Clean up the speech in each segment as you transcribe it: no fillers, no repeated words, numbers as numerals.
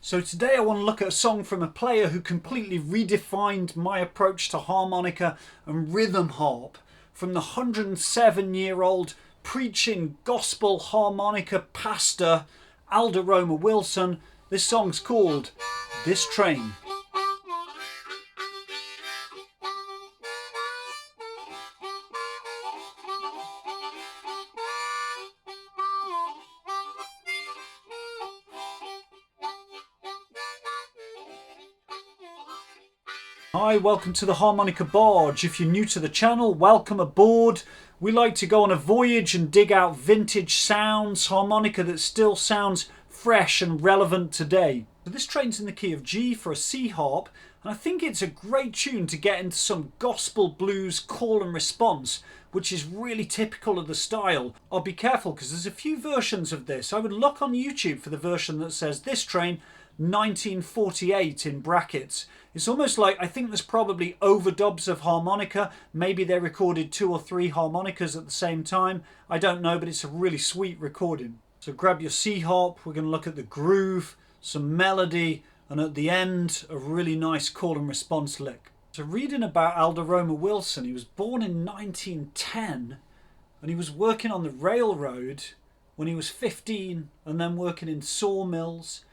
So today I want to look at a song from a player who completely redefined my approach to harmonica and rhythm harp. From the 107-year-old preaching gospel harmonica pastor Elder Roma Wilson, this song's called This Train. Hi, welcome to the Harmonica Barge. If you're new to the channel, welcome aboard. We like to go on a voyage and dig out vintage sounds, harmonica that still sounds fresh and relevant today. So this train's in the key of G for a C harp, and I think it's a great tune to get into some gospel blues call and response, which is really typical of the style. I'll be careful because there's a few versions of this. I would look on YouTube for the version that says This Train 1948 in brackets. It's almost like, I think there's probably overdubs of harmonica. Maybe they recorded 2 or 3 harmonicas at the same time. I don't know, but it's a really sweet recording. So grab your C harp, we're going to look at the groove, some melody, and at the end, a really nice call and response lick. So reading about Elder Roma Wilson, he was born in 1910, and he was working on the railroad when he was 15, and then working in sawmills.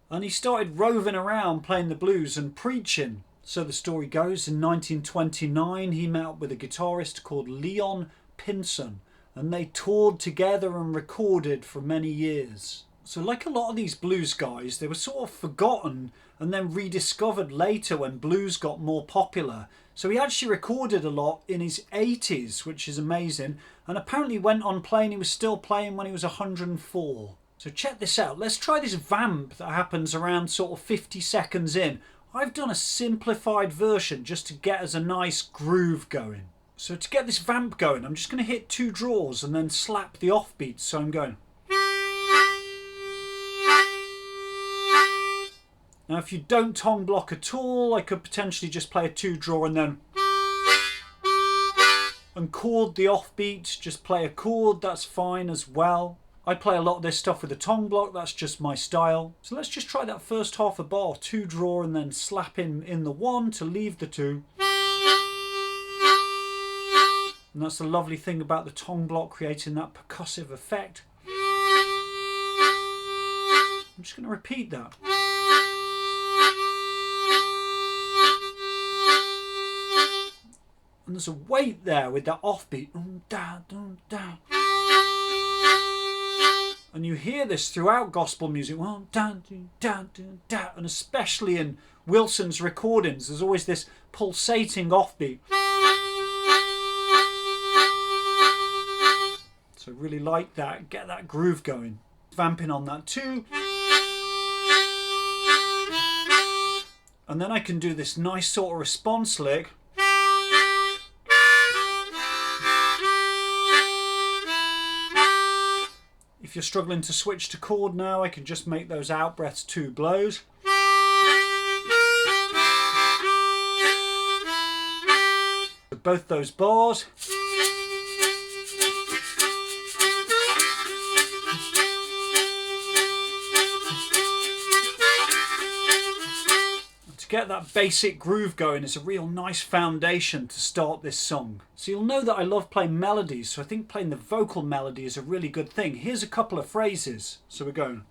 And he started roving around playing the blues and preaching. So the story goes, in 1929 he met up with a guitarist called Leon Pinson, and they toured together and recorded for many years. So like a lot of these blues guys, they were sort of forgotten and then rediscovered later when blues got more popular. So he actually recorded a lot in his 80s, which is amazing, and apparently went on playing. He was still playing when he was 104. So check this out. Let's try this vamp that happens around sort of 50 seconds in. I've done a simplified version just to get us a nice groove going. So to get this vamp going, I'm just going to hit 2 draws and then slap the offbeats. So I'm going. Now if you don't tongue block at all, I could potentially just play a 2 draw and then and chord the offbeat. Just play a chord, that's fine as well. I play a lot of this stuff with a tongue block, that's just my style. So let's just try that first half a bar, 2 draw and then slap in the 1 to leave the 2. And that's the lovely thing about the tongue block, creating that percussive effect. I'm just going to repeat that. And there's a weight there with that offbeat. And you hear this throughout gospel music, and especially in Wilson's recordings, there's always this pulsating offbeat. So really like that, get that groove going. Vamping on that too. And then I can do this nice sort of response lick. If you're struggling to switch to chord now, I can just make those out breaths 2 blows. With both those bars. To get that basic groove going is a real nice foundation to start this song. So you'll know that I love playing melodies, so I think playing the vocal melody is a really good thing. Here's a couple of phrases. So we're going.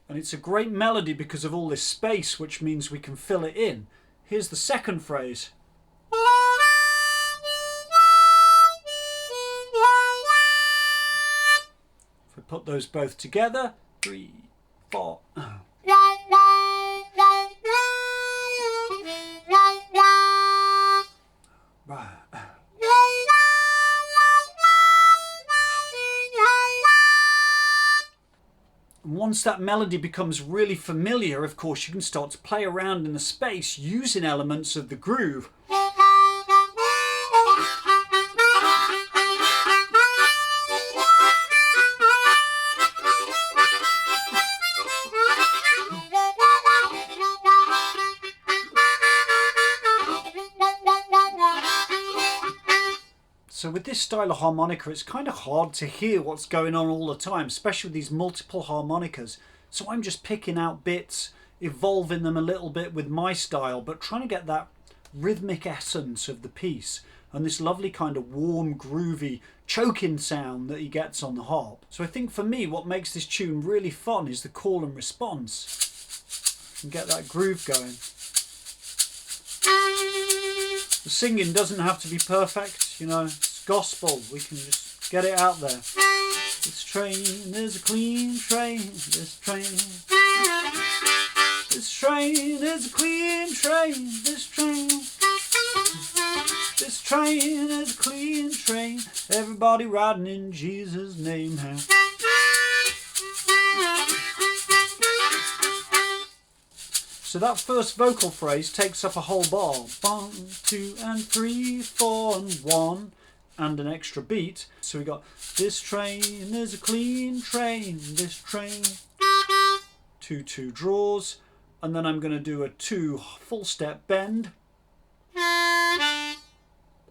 And it's a great melody because of all this space, which means we can fill it in. Here's the second phrase. Put those both together. 3, 4. And once that melody becomes really familiar, of course, you can start to play around in the space using elements of the groove. So with this style of harmonica, it's kind of hard to hear what's going on all the time, especially with these multiple harmonicas. So I'm just picking out bits, evolving them a little bit with my style, but trying to get that rhythmic essence of the piece and this lovely kind of warm, groovy, choking sound that he gets on the harp. So I think for me, what makes this tune really fun is the call and response. And get that groove going. The singing doesn't have to be perfect, you know, it's gospel. We can just get it out there. This train is a clean train, this train. This train is a clean train, this train. This train is a clean train, everybody riding in Jesus' name. So that first vocal phrase takes up a whole bar. 1, 2 and 3, 4 and 1 and an extra beat. So we got this train is a clean train, this train. 2 2 draws, and then I'm going to do a 2 full step bend.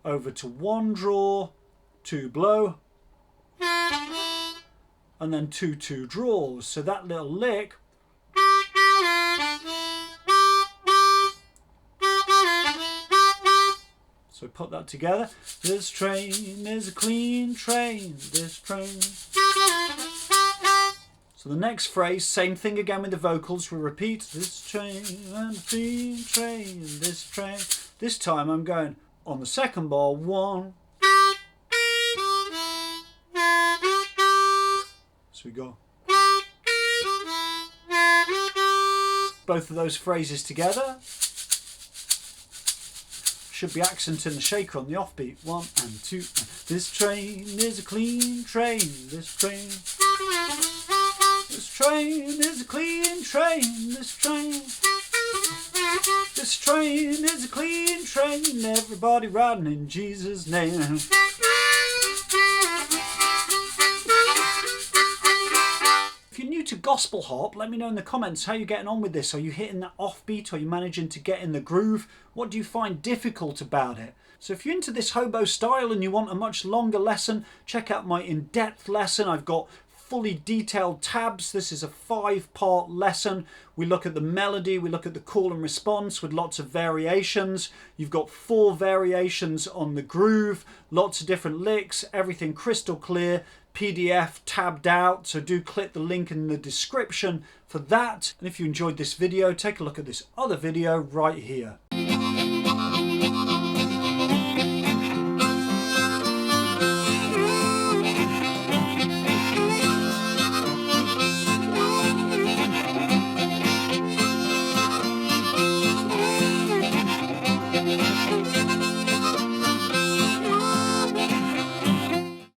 Over to 1 draw, 2 blow, and then 2 2 draws. So that little lick. So put that together. This train is a clean train, this train. So the next phrase, same thing again with the vocals. We repeat, this train and a clean train, this train. This time I'm going on the second bar, 1. So we go. Both of those phrases together. Should be accenting the shaker on the offbeat. 1 and 2. This train is a clean train, this train. This train is a clean train, this train. This train is a clean train, everybody riding in Jesus' name. If you're new to gospel harp, let me know in the comments how you're getting on with this. Are you hitting that offbeat? Are you managing to get in the groove? What do you find difficult about it? So if you're into this hobo style and you want a much longer lesson, check out my in-depth lesson. I've got fully detailed tabs. This is a 5-part lesson. We look at the melody, we look at the call and response with lots of variations. You've got 4 variations on the groove, lots of different licks, everything crystal clear. PDF tabbed out, so do click the link in the description for that. And if you enjoyed this video, take a look at this other video right here.